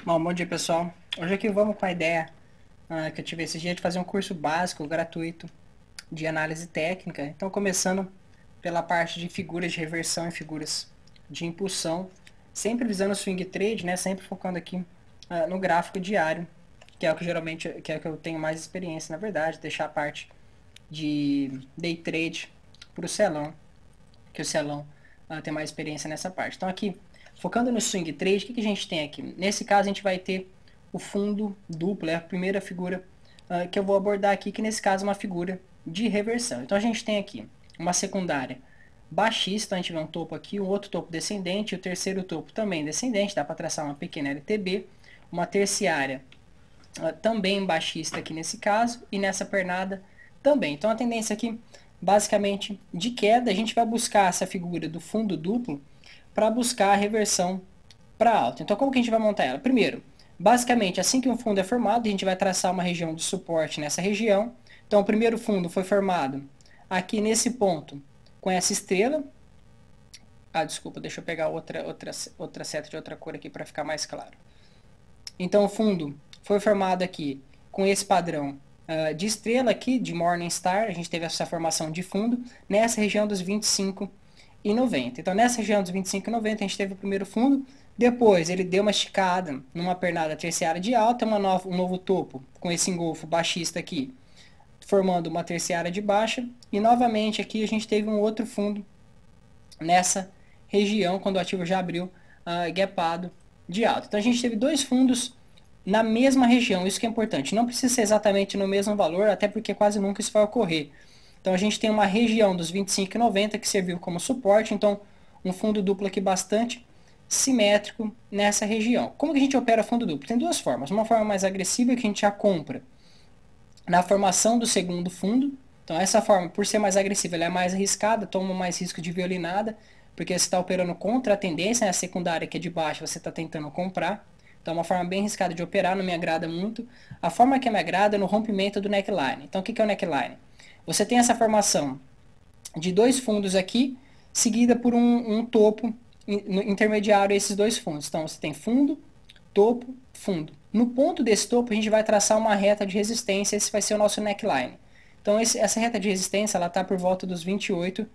Bom dia pessoal. Hoje aqui vamos com a ideia que eu tive esse dia de fazer um curso básico, gratuito, de análise técnica. Então começando pela parte de figuras de reversão e figuras de impulsão, sempre visando o swing trade, né? Sempre focando aqui no gráfico diário, que é o que geralmente que é o que eu tenho mais experiência, na verdade, deixar a parte de day trade para o celão, que o celão tem mais experiência nessa parte. Então aqui, focando no swing trade, o que a gente tem aqui? Nesse caso a gente vai ter o fundo duplo, é a primeira figura que eu vou abordar aqui, que nesse caso é uma figura de reversão. Então a gente tem aqui uma secundária baixista, a gente vê um topo aqui, um outro topo descendente, o terceiro topo também descendente, dá para traçar uma pequena LTB, uma terciária também baixista aqui nesse caso, e nessa pernada também. Então a tendência aqui, basicamente, de queda, a gente vai buscar essa figura do fundo duplo para buscar a reversão para alta. Então como que a gente vai montar ela? Primeiro, basicamente, assim que um fundo é formado, a gente vai traçar uma região de suporte nessa região. Então o primeiro fundo foi formado aqui nesse ponto, com essa estrela. Desculpa, deixa eu pegar outra seta de outra cor aqui para ficar mais claro. Então o fundo foi formado aqui com esse padrão de estrela aqui, de Morningstar. A gente teve essa formação de fundo nessa região dos 25,90. Então nessa região dos 25,90 a gente teve o primeiro fundo. Depois ele deu uma esticada numa pernada terciária de alta, um novo topo com esse engolfo baixista aqui, formando uma terciária de baixa. E novamente aqui a gente teve um outro fundo nessa região, quando o ativo já abriu gapado de alta. Então a gente teve dois fundos na mesma região, isso que é importante. Não precisa ser exatamente no mesmo valor, até porque quase nunca isso vai ocorrer. Então a gente tem uma região dos 25,90 que serviu como suporte, então um fundo duplo aqui bastante simétrico nessa região. Como que a gente opera fundo duplo? Tem duas formas. Uma forma mais agressiva, que a gente já compra na formação do segundo fundo. Então essa forma, por ser mais agressiva, ela é mais arriscada, toma mais risco de violinada, porque você está operando contra a tendência, né? A secundária que é de baixo você está tentando comprar. Então é uma forma bem arriscada de operar, não me agrada muito. A forma que me agrada é no rompimento do neckline. Então o que é o neckline? Você tem essa formação de dois fundos aqui, seguida por um topo intermediário a esses dois fundos. Então você tem fundo, topo, fundo. No ponto desse topo a gente vai traçar uma reta de resistência, esse vai ser o nosso neckline. Então essa reta de resistência ela está por volta dos 28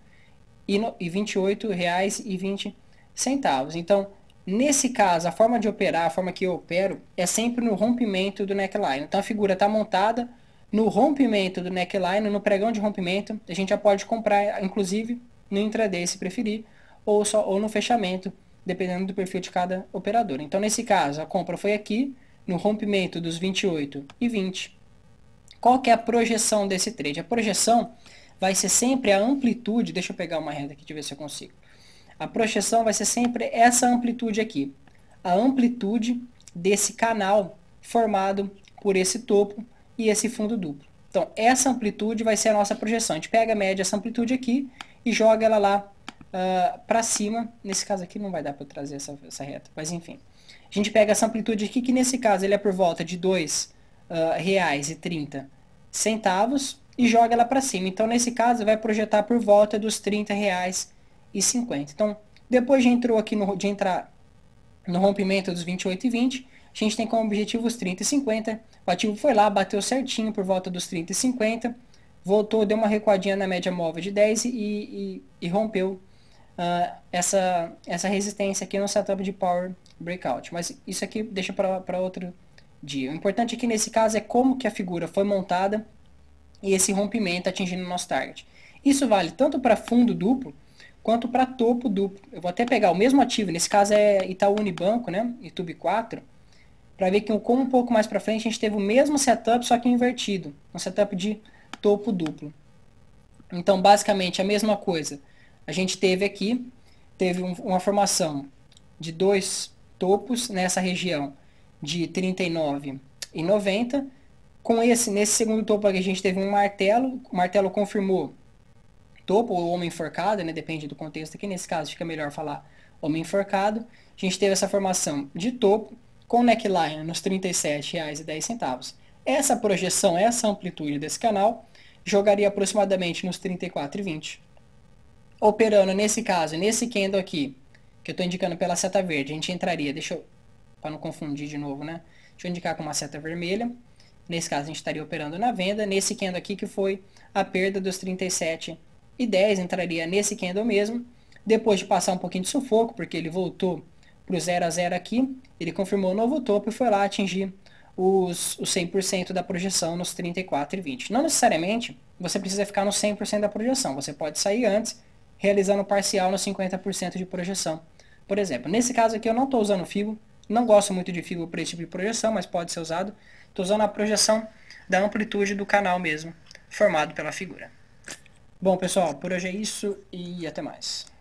e 28 reais e 20 centavos. Então, nesse caso, a forma de operar, a forma que eu opero, é sempre no rompimento do neckline. Então a figura está montada no rompimento do neckline, no pregão de rompimento. A gente já pode comprar, inclusive, no intraday, se preferir, ou no fechamento, dependendo do perfil de cada operador. Então, nesse caso, a compra foi aqui, no rompimento dos 28 e 20. Qual que é a projeção desse trade? A projeção vai ser sempre a amplitude, deixa eu pegar uma reta aqui, deixa eu ver se eu consigo. A projeção vai ser sempre essa amplitude aqui. A amplitude desse canal formado por esse topo e esse fundo duplo. Então, essa amplitude vai ser a nossa projeção. A gente pega a média dessa amplitude aqui e joga ela lá para cima. Nesse caso aqui não vai dar para eu trazer essa reta, mas enfim. A gente pega essa amplitude aqui, que nesse caso ele é por volta de R$ 2,30 e joga ela para cima. Então, nesse caso, vai projetar por volta dos R$ 30,50. Então, depois de entrar no rompimento dos 28,20, a gente tem como objetivo os 30,50. O ativo foi lá, bateu certinho por volta dos 30,50, voltou, deu uma recuadinha na média móvel de 10 e rompeu essa resistência aqui no setup de Power Breakout. Mas isso aqui deixa para outro dia. O importante aqui nesse caso é como que a figura foi montada e esse rompimento atingindo o nosso target. Isso vale tanto para fundo duplo quanto para topo duplo. Eu vou até pegar o mesmo ativo, nesse caso é Itaú Unibanco, né? YouTube 4, para ver que como um pouco mais para frente a gente teve o mesmo setup, só que invertido, um setup de topo duplo. Então, basicamente, a mesma coisa. A gente teve aqui, uma formação de dois topos nessa região de 39,90. Nesse segundo topo aqui a gente teve um martelo, o martelo confirmou topo ou homem enforcado, né? Depende do contexto aqui, nesse caso fica melhor falar homem enforcado. A gente teve essa formação de topo com neckline nos R$ 37,10. Essa projeção, essa amplitude desse canal jogaria aproximadamente nos 34,20. Operando nesse caso, nesse candle aqui, que eu estou indicando pela seta verde, a gente entraria, deixa eu para não confundir de novo, né? Deixa eu indicar com uma seta vermelha. Nesse caso, a gente estaria operando na venda. Nesse candle aqui, que foi a perda dos 37,10, entraria nesse candle mesmo. Depois de passar um pouquinho de sufoco, porque ele voltou para o 0 a 0 aqui, ele confirmou o novo topo e foi lá atingir os 100% da projeção nos 34,20. Não necessariamente você precisa ficar no 100% da projeção. Você pode sair antes, realizando parcial no 50% de projeção. Por exemplo, nesse caso aqui eu não estou usando Fibo, não gosto muito de Fibo para esse tipo de projeção, mas pode ser usado. Estou usando a projeção da amplitude do canal mesmo, formado pela figura. Bom, pessoal, por hoje é isso e até mais.